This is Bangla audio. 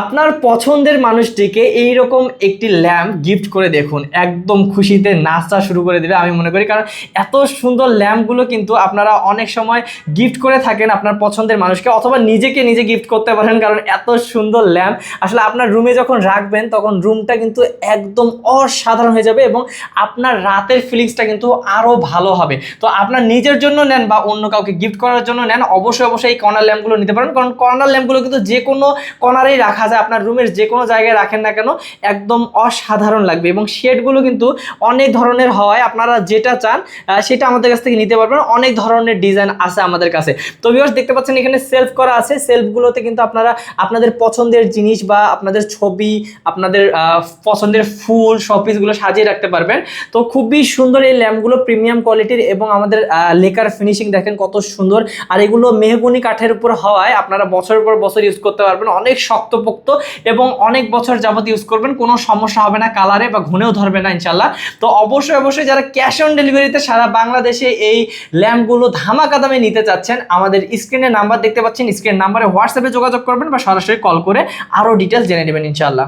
আপনার পছন্দের মানুষটিকে এইরকম একটি ল্যাম্প গিফট করে দেখুন, একদম খুশিতে নাচা শুরু করে দেবে আমি মনে করি। কারণ এত সুন্দর ল্যাম্পগুলো কিন্তু আপনারা অনেক সময় গিফট করে থাকেন আপনার পছন্দের মানুষকে, অথবা নিজেকে নিজে গিফট করতে পারেন। কারণ এত সুন্দর ল্যাম্প আসলে আপনার রুমে যখন রাখবেন তখন রুমটা কিন্তু একদম অসাধারণ হয়ে যাবে এবং আপনার রাতের ফিলিংসটা কিন্তু আরও ভালো হবে। তো আপনার নিজের জন্য নেন বা অন্য কাউকে গিফট করার জন্য নেন, অবশ্যই অবশ্যই এই কর্নার ল্যাম্পগুলো নিতে পারেন। কারণ কর্নার ল্যাম্পগুলো কিন্তু যে কোনো কর্নারেই রাখা যায়, আপনার রুমের যে কোনো জায়গায় রাখেন না কেন একদম অসাধারণ লাগবে। এবং শেডগুলো কিন্তু অনেক ধরনের হয়, আপনারা যেটা চান সেটা আমাদের কাছ থেকে নিতে পারবেন। অনেক ধরনের ডিজাইন আছে আমাদের কাছে। তো ভিউয়ার্স দেখতে পাচ্ছেন এখানে সেলফ করা আছে, সেলফগুলোতে কিন্তু আপনারা আপনাদের পছন্দের জিনিস বা আপনাদের ছবি, আপনাদের পছন্দের ফুল শোপিসগুলো সাজিয়ে রাখতে পারবেন। তো খুবই সুন্দর এই ল্যাম্পগুলো, প্রিমিয়াম কোয়ালিটির এবং আমাদের লেকার ফিনিশিং দেখেন কত সুন্দর। আর এগুলো মেহগনি কাঠের উপর হওয়ায় আপনারা বছরের পর বছর ইউজ করতে পারবেন, অনেক শক্তপোক্ত এবং অনেক বছর যাবত ইউজ করবেন, কোনো সমস্যা হবে না কালারে বা ঘুনেও ধরবে না ইনশাল্লাহ। তো অবশ্যই অবশ্যই যারা ক্যাশ অন ডেলিভারিতে সারা বাংলাদেশে এই ল্যাম্পগুলো ধামাকা দামে নিতে চাচ্ছেন, আমাদের স্ক্রিনে নাম্বার দেখতে পাচ্ছেন, স্ক্রিন নাম্বারে হোয়াটসঅ্যাপে যোগাযোগ করবেন বা সরাসরি কল করে আরও ডিটেলস জেনে নেবেন ইনশাল্লাহ।